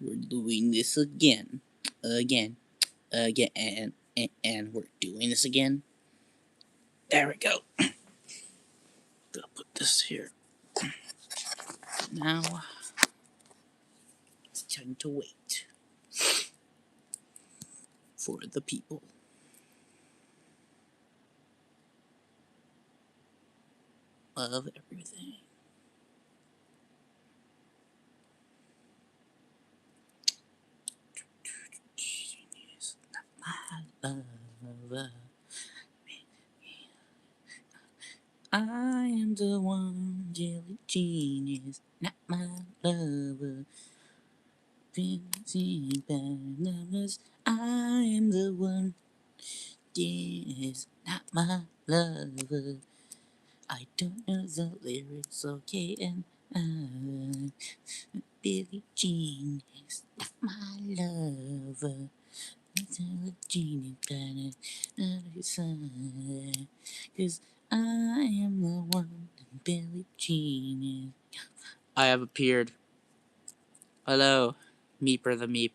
We're doing this again. Again. And we're doing this again. There we go. Gonna put this here. Now, it's time to wait for the people. Of everything. My lover. I am the one, Jelly Genius, not my lover. Fancy bananas, I am the one, yes, not my lover. I don't know the lyrics, okay, and Billie Jean is not my lover. It's a genie planet, cause I am the one, and Billie Jean is. I have appeared. Hello, Meeper the Meep.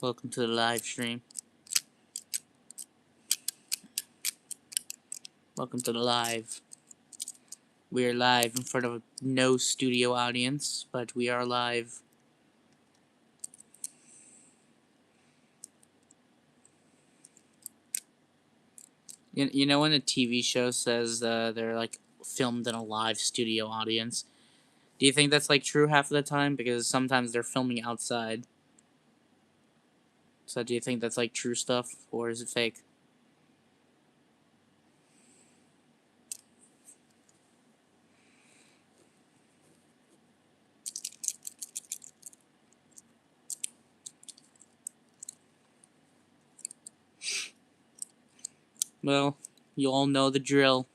Welcome to the live stream. Welcome to the live. We are live in front of no studio audience, but we are live. You know when a TV show says they're like filmed in a live studio audience? Do you think that's like true half of the time? Because sometimes they're filming outside. So do you think that's like true stuff, or is it fake? Well, you all know the drill.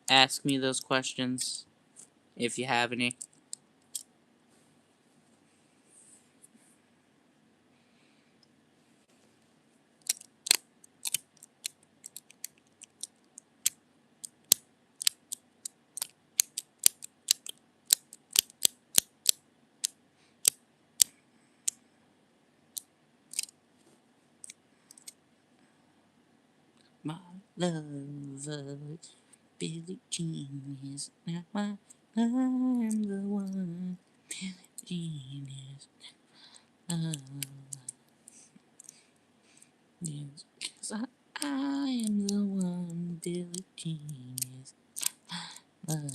Ask me those questions, if you have any. My lover, Billie Jean is not my. I'm the one. Billie Jean is yes, 'cause I am the one. Billie Jean is lover.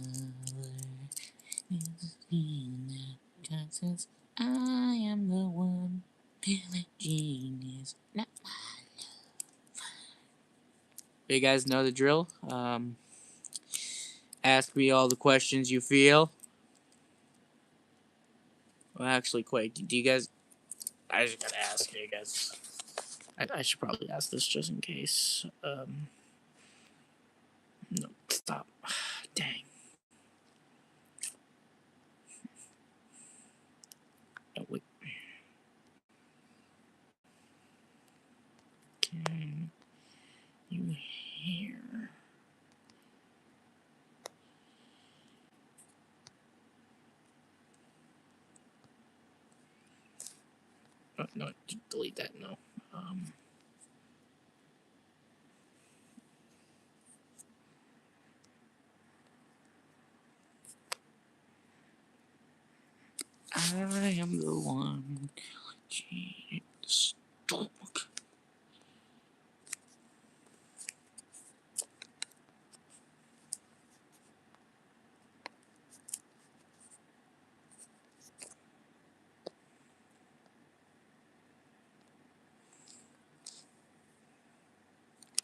Billie Jean, since I am the one. Billie Jean is not. You guys know the drill. Ask me all the questions you feel. Well, actually, quick, do you guys? I just gotta ask you guys. I should probably ask this just in case. No, stop. Dang. Oh, wait. Can you hear? Oh, no, delete that. No. I am the one. Stop.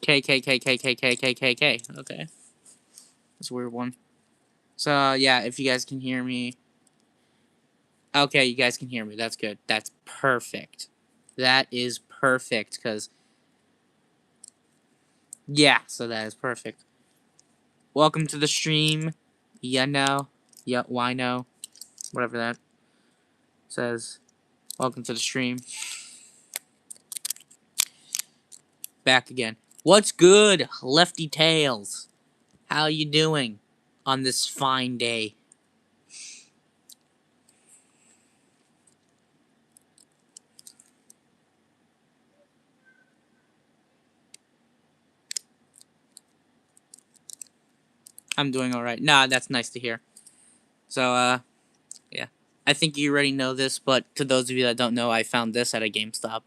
K. Okay. That's a weird one. So, yeah, if you guys can hear me. Okay, you guys can hear me. That's good. That's perfect. That is perfect, because. Yeah, so that is perfect. Welcome to the stream. Yeah, no. Yeah, why no? Whatever that says. Welcome to the stream. Back again. What's good, Lefty Tails? How you doing? on this fine day. I'm doing alright. Nah, that's nice to hear. So, yeah. I think you already know this, but to those of you that don't know, I found this at a GameStop.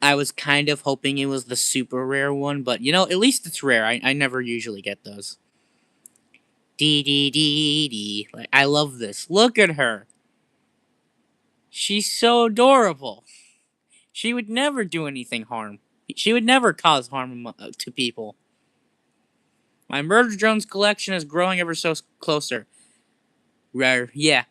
I was kind of hoping it was the super rare one, but you know, at least it's rare. I never usually get those. Dee dee dee dee. Like, I love this. Look at her. She's so adorable. She would never do anything harm. She would never cause harm to people. My Murder Drones collection is growing ever so closer. Rare, yeah.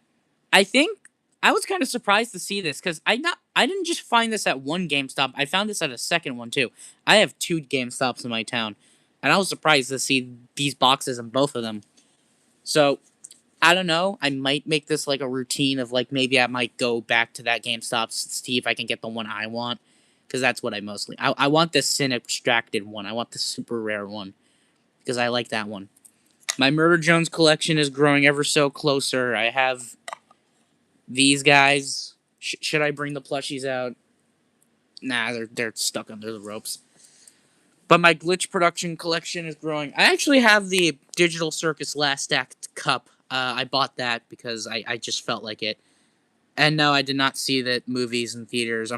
I think I was kind of surprised to see this because I didn't just find this at one GameStop. I found this at a second one too. I have 2 GameStops in my town, and I was surprised to see these boxes in both of them. So I don't know. I might make this like a routine of like maybe I might go back to that GameStop to see if I can get the one I want, because that's what I mostly. I want the Sin Extracted one. I want the super rare one because I like that one. My Murder Jones collection is growing ever so closer. I have these guys. Should I bring the plushies out? Nah, they're stuck under the ropes. But my Glitch Production collection is growing. I actually have the Digital Circus Last Act Cup. I bought that because I just felt like it. And no, I did not see that movies in theaters.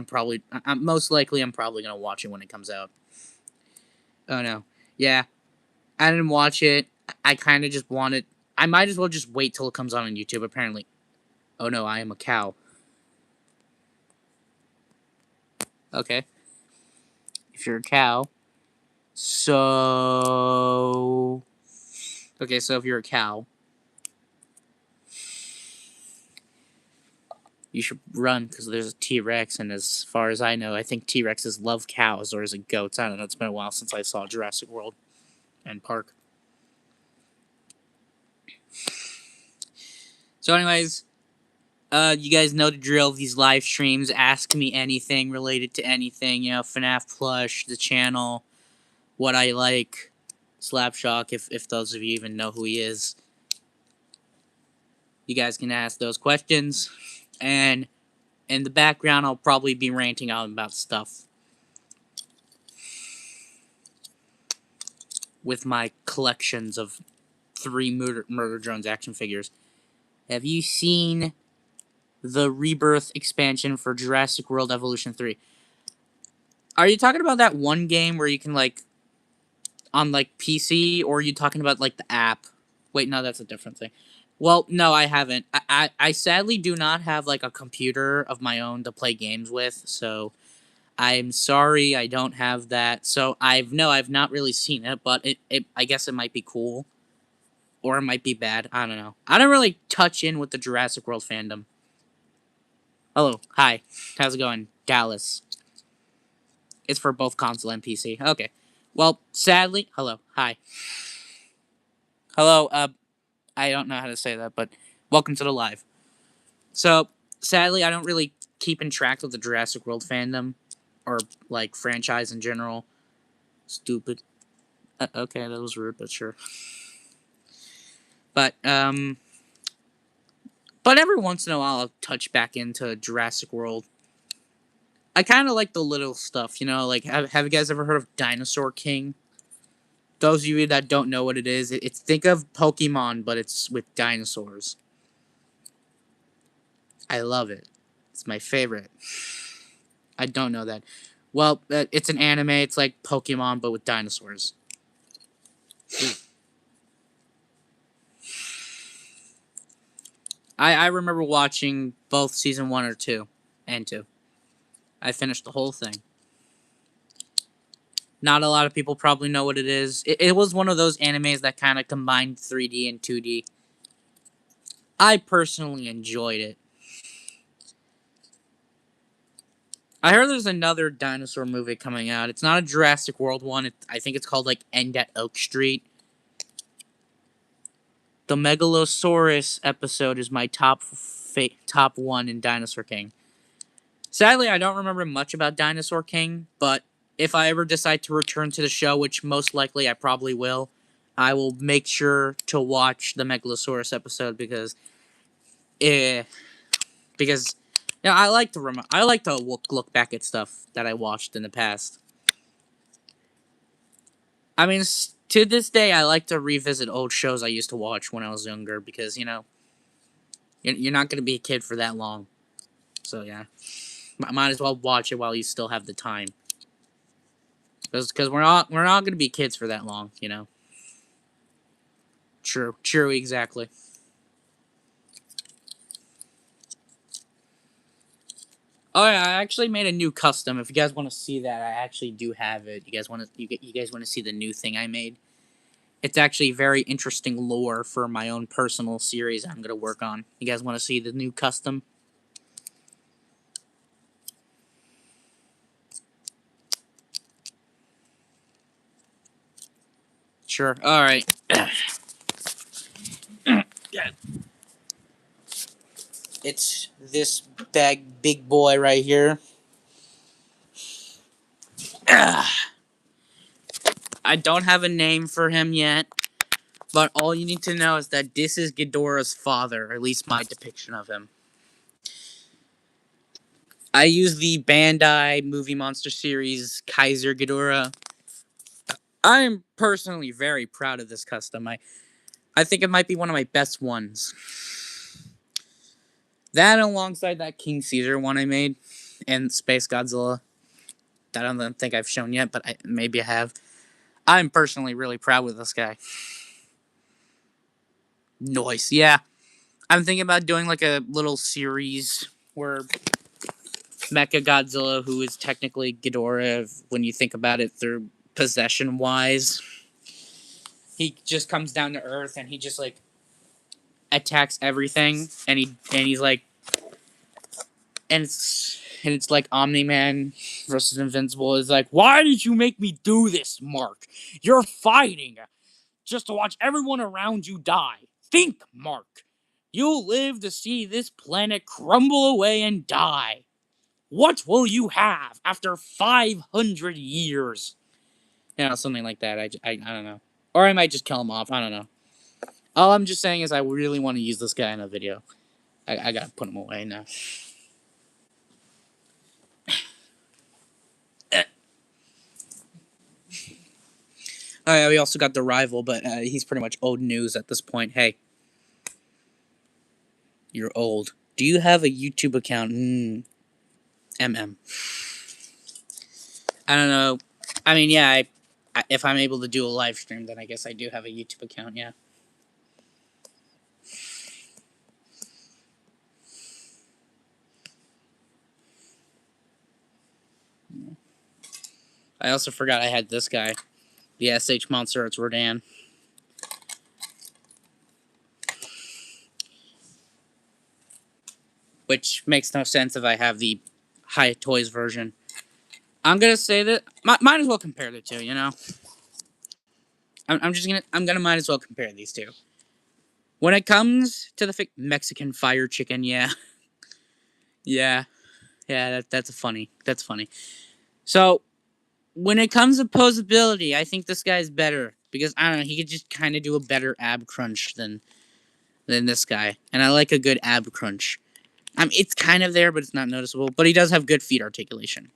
Most likely I'm probably gonna watch it when it comes out. Oh no, yeah, I didn't watch it. I kind of just wanted. I might as well just wait till it comes on YouTube. Apparently, oh no, I am a cow. Okay, if you're a cow, so okay, so if you're a cow, you should run because there's a T-Rex, and as far as I know, I think T-Rexes love cows, or is it goats? I don't know. It's been a while since I saw Jurassic World and Park. So, anyways, you guys know the drill. These live streams, ask me anything related to anything. You know, FNAF plush, the channel, what I like, Slapshock. If those of you even know who he is, you guys can ask those questions, and in the background, I'll probably be ranting out about stuff with my collections of 3 Murder Drones action figures. Have you seen the Rebirth expansion for Jurassic World Evolution 3? Are you talking about that one game where you can, like, on, like, PC, or are you talking about, like, the app? Wait, no, that's a different thing. Well, no, I haven't. I sadly do not have, like, a computer of my own to play games with, so I'm sorry I don't have that. So I've not really seen it, but I guess it might be cool. Or it might be bad. I don't know. I don't really touch in with the Jurassic World fandom. Hello. Hi. How's it going? Dallas. It's for both console and PC. Okay. Well, sadly... Hello. Hi. Hello, I don't know how to say that, but welcome to the live. So, sadly, I don't really keep in track of the Jurassic World fandom. Or, like, franchise in general. Stupid. Okay, that was rude, but sure. But every once in a while I'll touch back into Jurassic World. I kind of like the little stuff, you know, like, have you guys ever heard of Dinosaur King? Those of you that don't know what it is, it's think of Pokemon, but it's with dinosaurs. I love it. It's my favorite. I don't know that. Well, it's an anime. It's like Pokemon, but with dinosaurs. I remember watching both season 1 or 2 and 2. I finished the whole thing. Not a lot of people probably know what it is. It was one of those animes that kind of combined 3D and 2D. I personally enjoyed it. I heard there's another dinosaur movie coming out. It's not a Jurassic World one. I think it's called, like, End at Oak Street. The Megalosaurus episode is my top one in Dinosaur King. Sadly, I don't remember much about Dinosaur King, but if I ever decide to return to the show, which most likely I probably will, I will make sure to watch the Megalosaurus episode because you know, I like to look back at stuff that I watched in the past. I mean, to this day, I like to revisit old shows I used to watch when I was younger because, you know, you're not going to be a kid for that long. So, yeah. Might as well watch it while you still have the time. Because we're not going to be kids for that long, you know. True, exactly. Oh yeah, I actually made a new custom. If you guys want to see that, I actually do have it. You guys want to see the new thing I made? It's actually very interesting lore for my own personal series I'm gonna work on. You guys want to see the new custom? Sure. All right. It's this big boy right here. I don't have a name for him yet, but all you need to know is that this is Ghidorah's father, or at least my depiction of him. I use the Bandai Movie Monster Series Kaiser Ghidorah. I am personally very proud of this custom. I think it might be one of my best ones. That alongside that King Caesar one I made and Space Godzilla that I don't think I've shown yet, but maybe I have. I'm personally really proud with this guy. Noise, yeah. I'm thinking about doing like a little series where Mecha Godzilla, who is technically Ghidorah when you think about it through possession wise, he just comes down to Earth and he just like attacks everything, and he's like, and it's like Omni-Man versus Invincible is like, why did you make me do this, Mark? You're fighting just to watch everyone around you die. Think, Mark. You'll live to see this planet crumble away and die. What will you have after 500 years? You know, something like that. I don't know. Or I might just kill him off. I don't know. All I'm just saying is I really want to use this guy in a video. I gotta put him away now. Oh yeah, we also got the rival, but he's pretty much old news at this point. Hey, you're old. Do you have a YouTube account? MM. I don't know. I mean, yeah, if I'm able to do a live stream, then I guess I do have a YouTube account, yeah. I also forgot I had this guy. The SH Monster, it's Rodan. Which makes no sense if I have the Hyatt Toys version. I'm gonna say that might as well compare the two. You know, I'm gonna might as well compare these two. When it comes to the Mexican fire chicken, yeah, yeah, that's funny. That's funny. So when it comes to posability, I think this guy's better because I don't know. He could just kind of do a better ab crunch than this guy, and I like a good ab crunch. It's kind of there, but it's not noticeable. But he does have good feet articulation.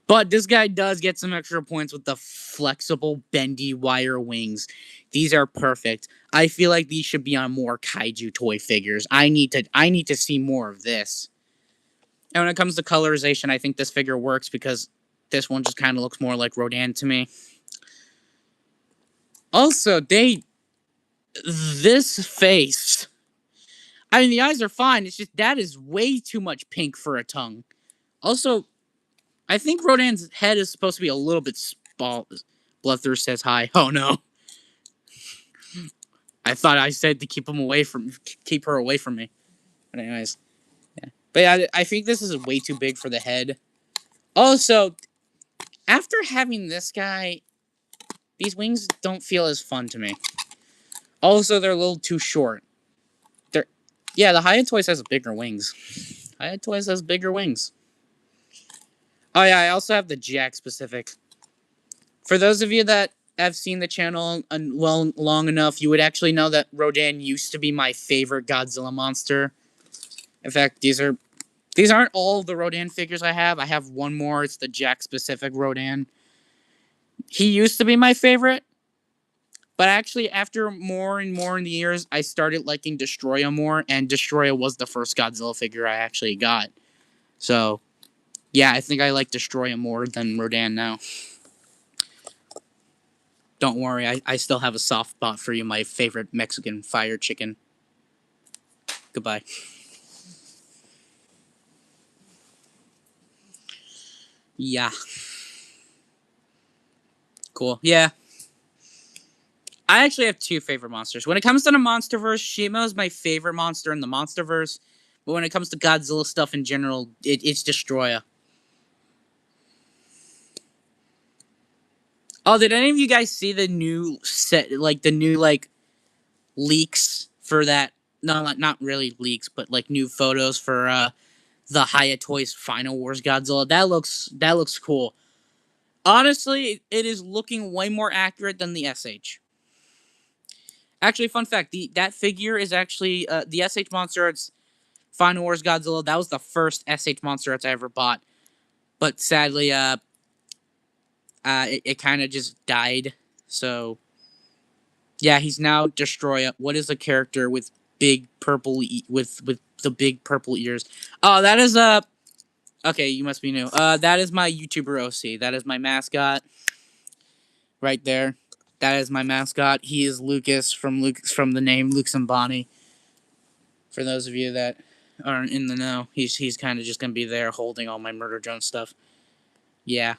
But this guy does get some extra points with the flexible, bendy wire wings. These are perfect. I feel like these should be on more kaiju toy figures. I need to see more of this. And when it comes to colorization, I think this figure works because this one just kind of looks more like Rodan to me. Also, this face. I mean, the eyes are fine. It's just that is way too much pink for a tongue. Also, I think Rodan's head is supposed to be a little bit small. Bloodthirst says hi. Oh no. I thought I said to keep her away from me. But anyways, yeah. But yeah, I think this is way too big for the head. Also, after having this guy, these wings don't feel as fun to me. Also, they're a little too short. The Hyatt Toys has bigger wings. Hyatt Toys has bigger wings. Oh yeah, I also have the Jack specific. For those of you that have seen the channel long enough, you would actually know that Rodan used to be my favorite Godzilla monster. In fact, these aren't all the Rodan figures I have. I have one more. It's the Jack specific Rodan. He used to be my favorite, but actually, after more and more in the years, I started liking Destroya more, and Destroya was the first Godzilla figure I actually got. So, yeah, I think I like Destroya more than Rodan now. Don't worry, I still have a soft spot for you, my favorite Mexican fire chicken. Goodbye. Yeah. Cool. Yeah. I actually have two favorite monsters. When it comes to the MonsterVerse, Shimo is my favorite monster in the MonsterVerse. But when it comes to Godzilla stuff in general, it's Destroya. Oh, did any of you guys see the new set, like the new leaks for that? No, not really leaks, but like new photos for the Hiya Toys Final Wars Godzilla. That looks cool. Honestly, it is looking way more accurate than the SH. Actually, fun fact: that figure is actually the SH Monster Arts Final Wars Godzilla. That was the first SH Monster Arts I ever bought, but sadly, it kind of just died. So yeah, he's now Destroya. What is a character with big purple with the big purple ears? Oh, that is okay, you must be new. That is my YouTuber OC. That is my mascot. Right there. That is my mascot. He is Lucas from the name Luke Sambani. For those of you that aren't in the know, he's kind of just gonna be there holding all my Murder Drone stuff. Yeah.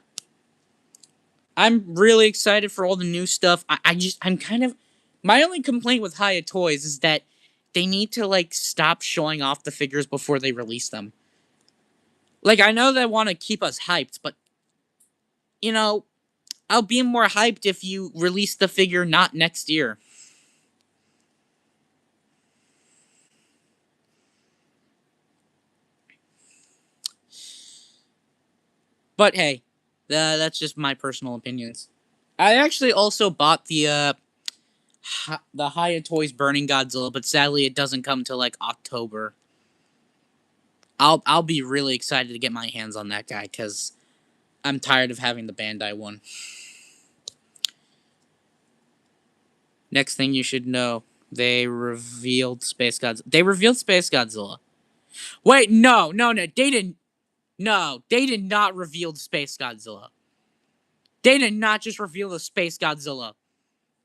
I'm really excited for all the new stuff. I'm kind of my only complaint with Hiya Toys is that they need to like stop showing off the figures before they release them. Like I know they want to keep us hyped, but you know, I'll be more hyped if you release the figure not next year. But hey, that's just my personal opinions. I actually also bought the Hiya Toys Burning Godzilla, but sadly it doesn't come till like October. I'll be really excited to get my hands on that guy because I'm tired of having the Bandai one. Next thing you should know, they revealed Space Godzilla. They revealed Space Godzilla. Wait, no, they didn't. No, they did not reveal the Space Godzilla. They did not just reveal the Space Godzilla.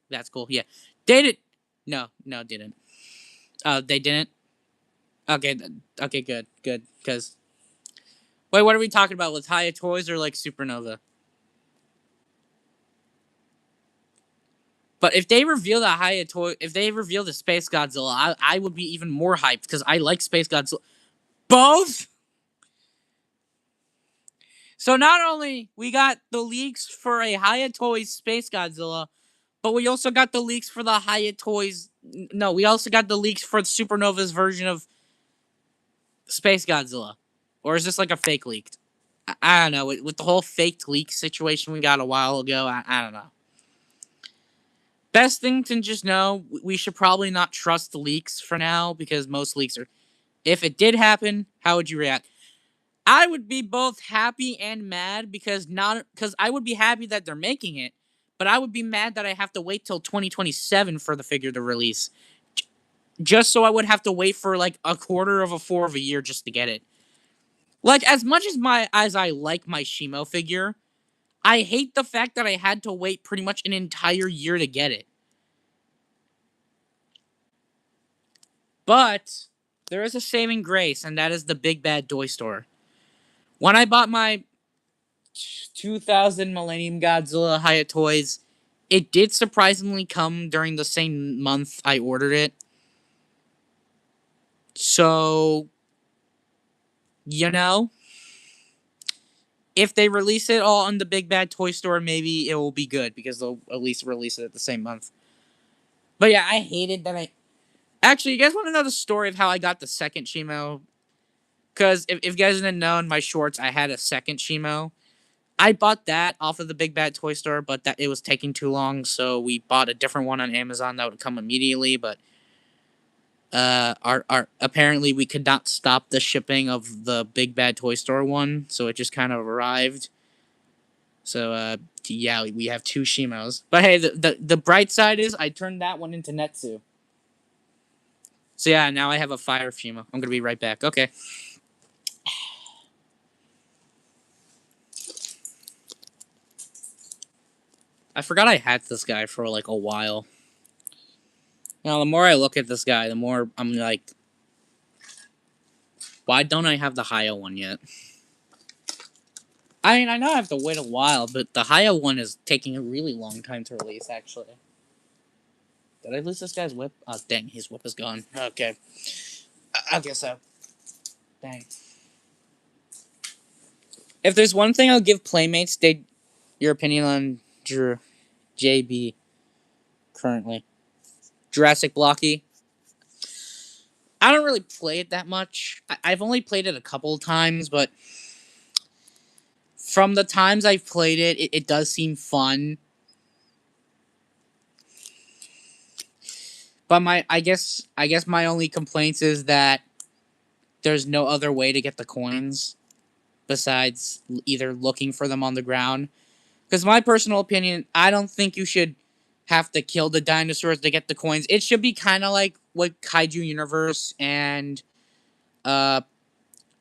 That's cool. Yeah, they did. No, didn't. They didn't. Okay, okay, good. Because wait, what are we talking about? With Hiya Toys or like Supernova? But if they reveal the Hiya Toy, if they reveal the Space Godzilla, I would be even more hyped because I like Space Godzilla. Both. So not only we got the leaks for a Hiya Toys Space Godzilla, but we also got the leaks for the Hiya Toys. No, we also got the leaks for Supernova's version of Space Godzilla. Or is this like a fake leak? I don't know. With the whole faked leak situation we got a while ago, I don't know. Best thing to just know, we should probably not trust the leaks for now because most leaks are. If it did happen, how would you react? I would be both happy and mad because I would be happy that they're making it, but I would be mad that I have to wait till 2027 for the figure to release, just so I would have to wait for like a quarter of a year just to get it. Like as much as I like my Shimo figure, I hate the fact that I had to wait pretty much an entire year to get it. But there is a saving grace, and that is the Big Bad Toy Store. When I bought my 2000 Millennium Godzilla Hiya Toys, it did surprisingly come during the same month I ordered it. So, you know, if they release it all on the Big Bad Toy Store, maybe it will be good because they'll at least release it at the same month. But yeah, I hated that I. Actually, you guys want to know the story of how I got the second Shimo? Because if you guys didn't know in my shorts, I had a second Shimo. I bought that off of the Big Bad Toy Store, but that it was taking too long, so we bought a different one on Amazon that would come immediately. But our apparently we could not stop the shipping of the Big Bad Toy Store one, so it just kind of arrived. So yeah, we have two Shimos. But hey, the bright side is I turned that one into Netsu. So yeah, now I have a fire Shima. I'm gonna be right back. Okay. I forgot I had this guy for like a while. Now, the more I look at this guy, the more I'm like, why don't I have the Hayo one yet? I mean, I know I have to wait a while, but the Hayo one is taking a really long time to release, actually. Did I lose this guy's whip? Oh, dang, his whip is gone. Okay. I guess so. Dang. If there's one thing I'll give Playmates, your opinion on JB currently. Jurassic Blocky. I don't really play it that much. I've only played it a couple of times, but from the times I've played it, it does seem fun. But I guess my only complaints is that there's no other way to get the coins besides either looking for them on the ground. Because my personal opinion, I don't think you should have to kill the dinosaurs to get the coins. It should be kind of like what Kaiju Universe and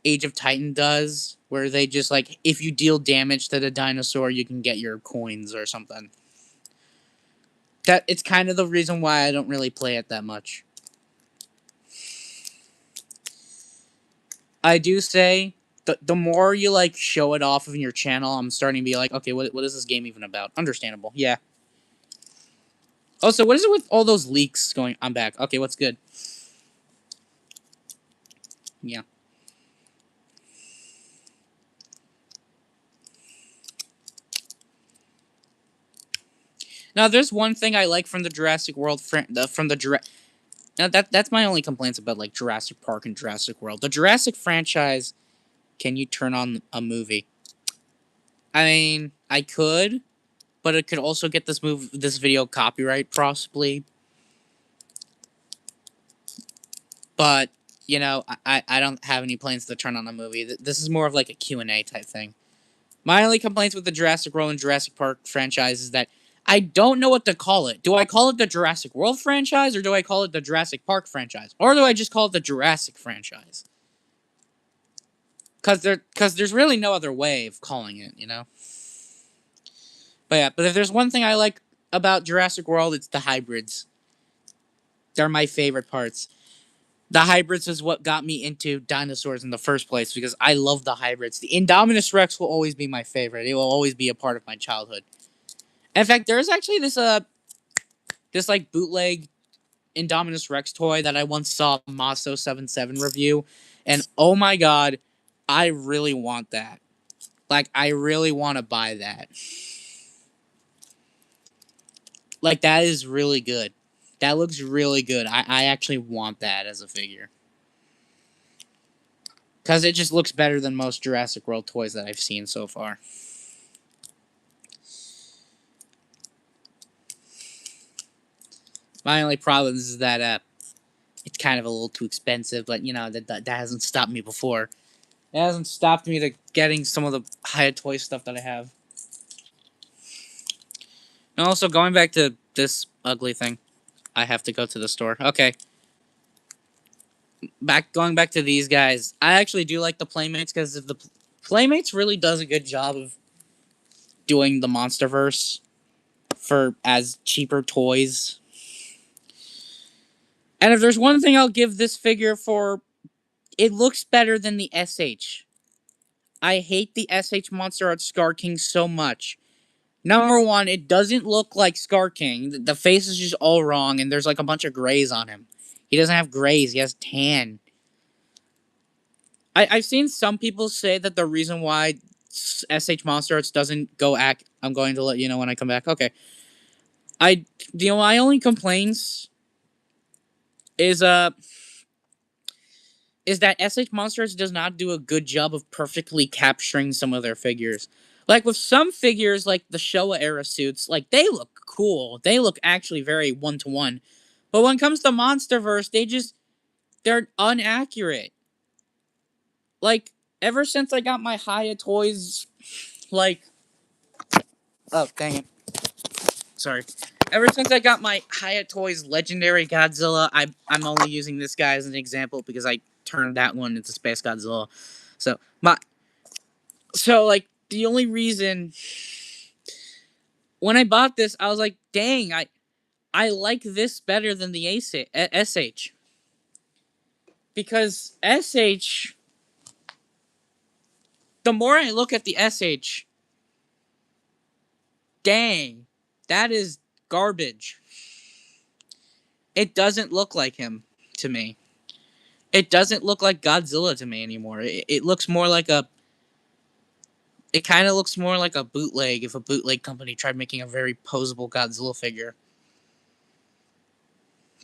Age of Titan does, where they just like if you deal damage to the dinosaur, you can get your coins or something. That it's kind of the reason why I don't really play it that much. I do say the more you like show it off of your channel, I'm starting to be like, okay, what is this game even about? Understandable, yeah. Also, what is it with all those leaks going? I'm back. Okay, what's good? Yeah. Now, there's one thing I like from the Jurassic World Now that's my only complaints about like Jurassic Park and Jurassic World. The Jurassic franchise, can you turn on a movie? I mean, I could, but it could also get this video copyright possibly. But you know, I don't have any plans to turn on a movie. This is more of like a Q&A type thing. My only complaints with the Jurassic World and Jurassic Park franchise is that I don't know what to call it. Do I call it the Jurassic World franchise or do I call it the Jurassic Park franchise? Or do I just call it the Jurassic franchise? Cause there's really no other way of calling it, you know? But yeah, but if there's one thing I like about Jurassic World, it's the hybrids. They're my favorite parts. The hybrids is what got me into dinosaurs in the first place because I love the hybrids. The Indominus Rex will always be my favorite. It will always be a part of my childhood. In fact, there's actually this like bootleg Indominus Rex toy that I once saw Maso77 review, and oh my god, I really want that. Like, I really want to buy that. Like, that is really good. That looks really good. I actually want that as a figure. Because it just looks better than most Jurassic World toys that I've seen so far. My only problem is that it's kind of a little too expensive, but you know, that hasn't stopped me before. It hasn't stopped me to getting some of the higher toy stuff that I have. And also, going back to this ugly thing, I have to go to the store. Okay. Going back to these guys, I actually do like the Playmates because if the Playmates really does a good job of doing the MonsterVerse for as cheaper toys. And if there's one thing I'll give this figure for, it looks better than the SH. I hate the SH Monster Art Scar King so much. Number one, it doesn't look like Scar King. The face is just all wrong, and there's like a bunch of grays on him. He doesn't have grays, he has tan. I've seen some people say that the reason why SH Monster Arts doesn't go act. I'm going to let you know when I come back. Okay. My only complaints is is that SH Monsters does not do a good job of perfectly capturing some of their figures. Like with some figures, like the Showa era suits, like they look cool. They look actually very one to one. But when it comes to MonsterVerse, they're inaccurate. Like ever since I got my Haya toys, like oh dang it, sorry. Ever since I got my Haya Toys Legendary Godzilla, I'm only using this guy as an example because I turned that one into Space Godzilla. So like the only reason when I bought this, I was like, dang, I like this better than the SH because SH. The more I look at the SH, dang, that is garbage. It doesn't look like him to me. It doesn't look like Godzilla to me anymore. It looks more like a. It kind of looks more like a bootleg if a bootleg company tried making a very posable Godzilla figure.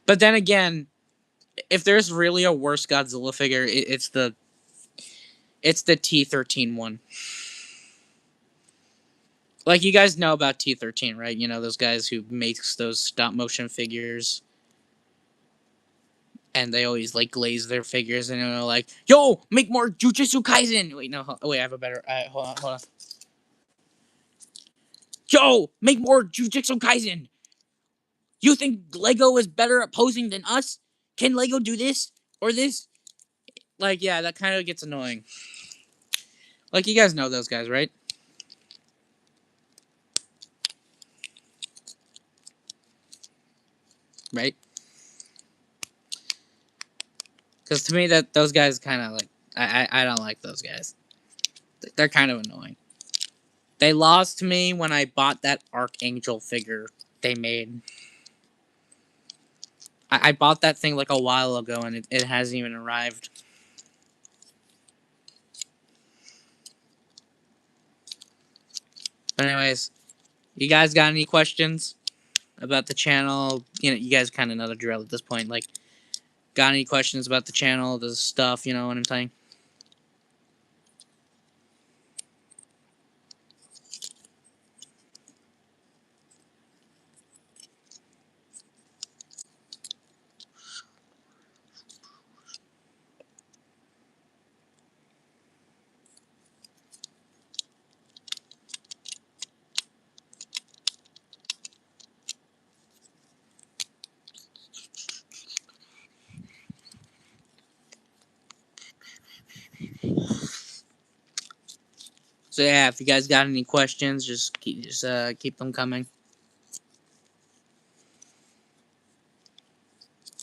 But then again, if there's really a worse Godzilla figure, it's the T13 one. Like you guys know about T13, right? You know those guys who makes those stop motion figures, and they always like glaze their figures, and they're like, "Yo, make more Jujutsu Kaisen." Wait, no, wait, I have a better. Hold on. Yo, make more Jujutsu Kaisen. You think Lego is better at posing than us? Can Lego do this or this? Like, yeah, that kind of gets annoying. Like, you guys know those guys, right? Right? Because to me, that those guys kind of like I don't like those guys. They're kind of annoying. They lost me when I bought that Archangel figure they made. I bought that thing like a while ago and it hasn't even arrived. But anyways, you guys got any questions about the channel? You know, you guys kind of know the drill at this point. Like, got any questions about the channel, the stuff? You know what I'm saying? So yeah, if you guys got any questions, just keep them coming.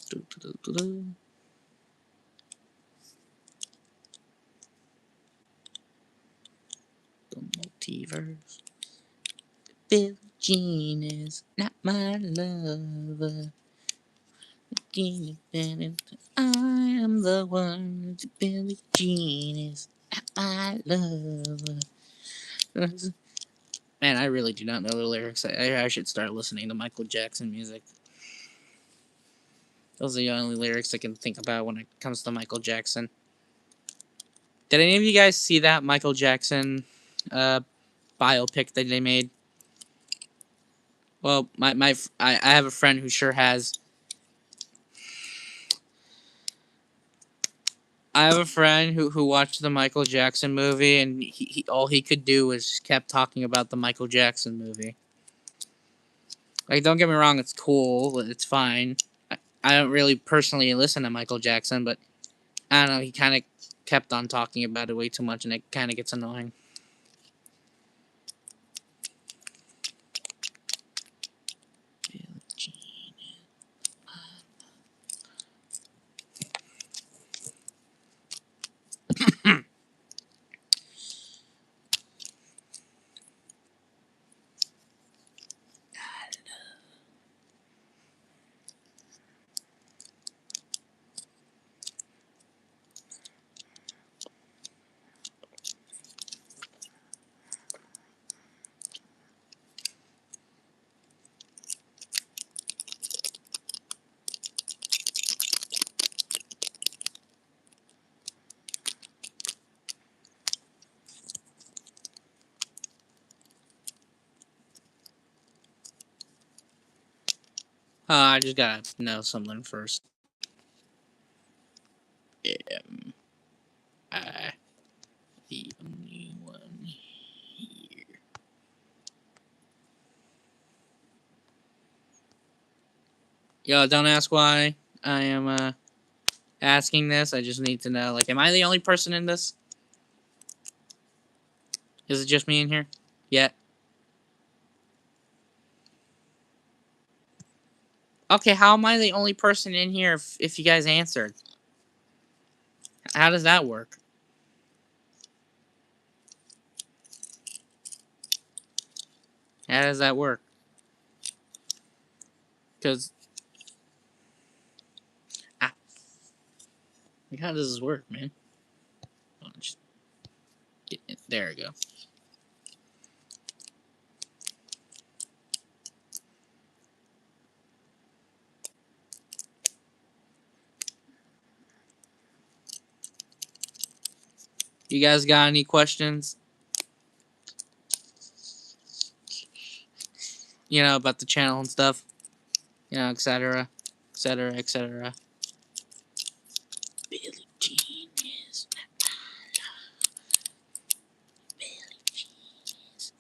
The multiverse. Billie Jean is not my lover. I am the one. Billie Jean is not my lover. Man, I really do not know the lyrics. I should start listening to Michael Jackson music. Those are the only lyrics I can think about when it comes to Michael Jackson. Did any of you guys see that Michael Jackson biopic that they made? Well, I have a friend who sure has. I have a friend who watched the Michael Jackson movie, and he all he could do was just kept talking about the Michael Jackson movie. Like, don't get me wrong, it's cool, it's fine. I don't really personally listen to Michael Jackson, but I don't know, he kind of kept on talking about it way too much, and it kind of gets annoying. I just gotta know something first. Am I the only one here? Yo, don't ask why I am asking this. I just need to know, like, am I the only person in this? Is it just me in here? Yeah. Okay, how am I the only person in here if you guys answered? How does that work? How does that work? Because, like, how does this work, man? Oh, just get it. There we go. You guys got any questions? You know, about the channel and stuff? You know, etc. etc. etc. Billie Jean is Billie Jean is.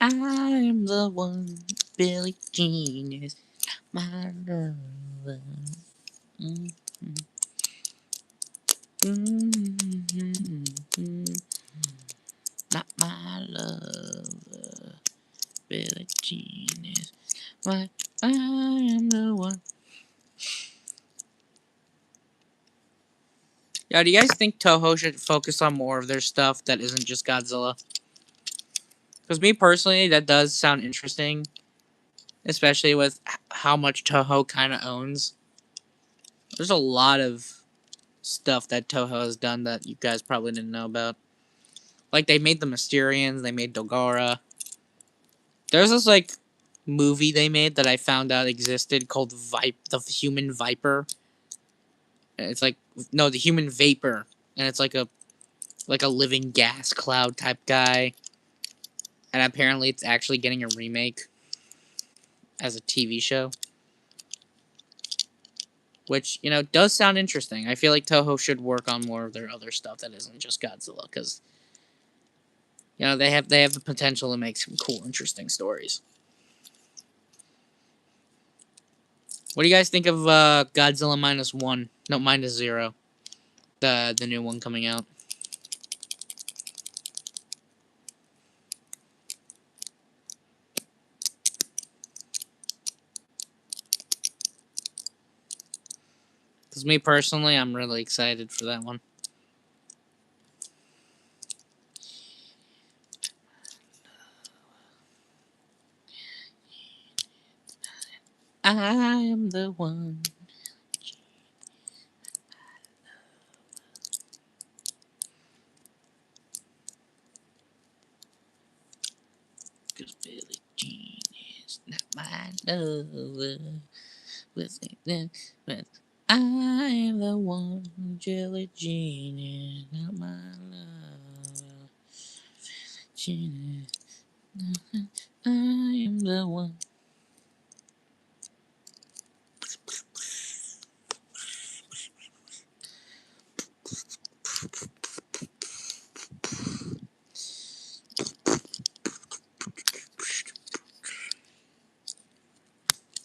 I am the one. Billie Jean is my lover. Mm-hmm. Mm-hmm. Not my lover. Billie Jean is my. I am the one. Yeah, do you guys think Toho should focus on more of their stuff that isn't just Godzilla? Because me personally, that does sound interesting, especially with how much Toho kind of owns. There's a lot of stuff that Toho has done that you guys probably didn't know about. Like, they made the Mysterians, they made Dogara. There's this, like, movie they made that I found out existed called the Human Viper. It's like, no, the Human Vapor. And it's like a living gas cloud type guy. And apparently it's actually getting a remake as a TV show. Which, you know, does sound interesting. I feel like Toho should work on more of their other stuff that isn't just Godzilla, because, you know, they have the potential to make some cool, interesting stories. What do you guys think of Godzilla -1? No, -0. The new one coming out. Because me personally, I'm really excited for that one. I am the one. Because Billie Jean is not my lover. I am the one. Billie Jean is not my lover. Jean is. I am the one.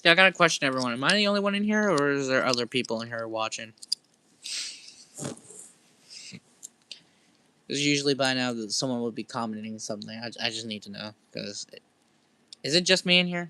Yeah, I got to question everyone. Am I the only one in here, or is there other people in here watching? Because usually by now that someone would be commenting something. I just need to know. Because is it just me in here?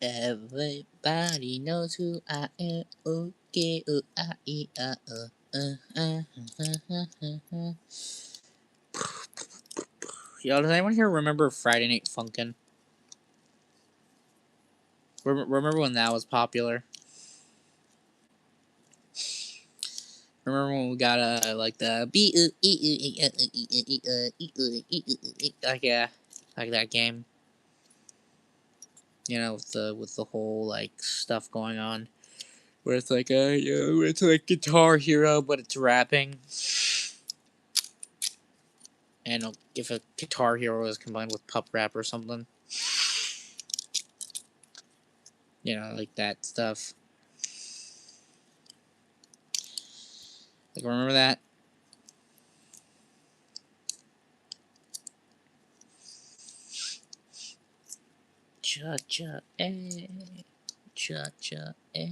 Everybody knows who I am. Okay, Yo, does anyone here remember Friday Night Funkin'? Remember when that was popular? Remember when we got like the like like that game? You know, with the whole like stuff going on, where it's like it's like Guitar Hero, but it's rapping. And if a Guitar Hero is combined with Pup Rap or something, you know, like that stuff. Like, remember that? Cha cha eh, cha cha eh,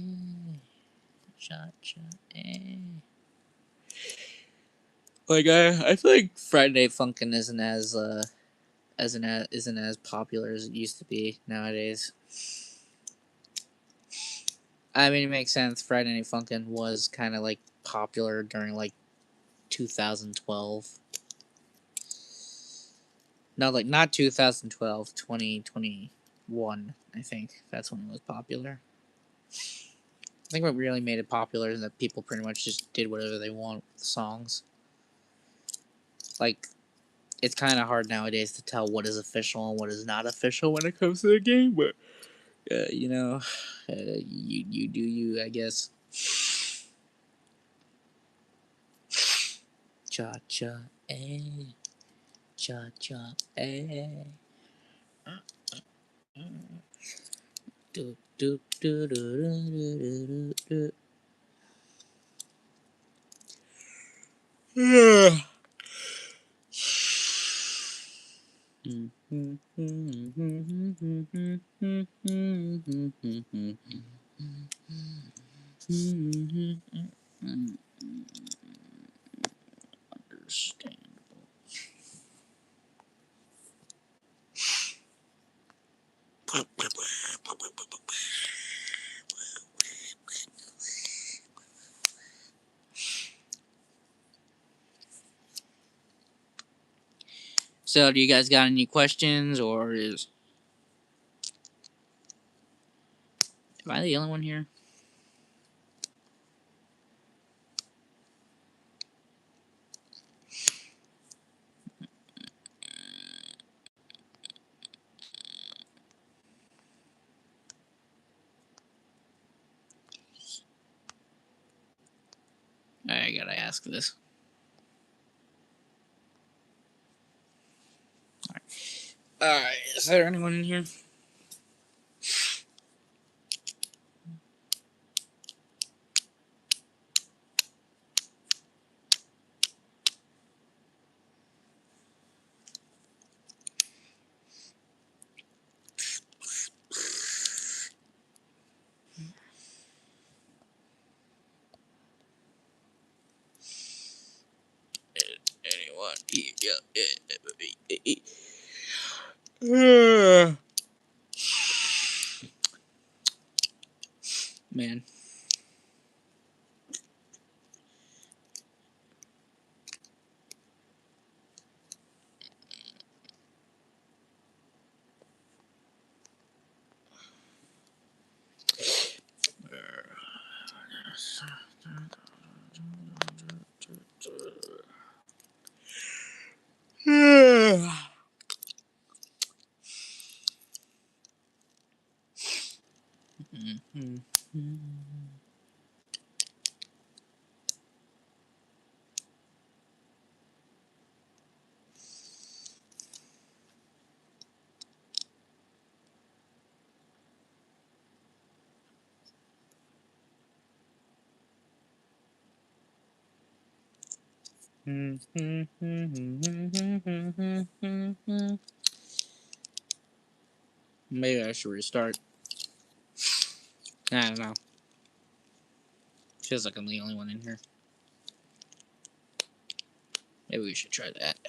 cha cha eh. Like I feel like Friday Night Funkin' isn't as popular as it used to be nowadays. I mean, it makes sense. Friday Night Funkin' was kind of like popular during like 2012. No, like not 2012, 2021. I think that's when it was popular. I think what really made it popular is that people pretty much just did whatever they want with the songs. Like, it's kind of hard nowadays to tell what is official and what is not official when it comes to the game, but you know, you do you, I guess. Cha cha eh, cha cha eh. Do do do do do do do. Understandable. So, do you guys got any questions, or am I the only one here? I gotta ask this. Alright, is there anyone in here? Anyone? Man. Maybe I should restart. I don't know. Feels like I'm the only one in here. Maybe we should try that.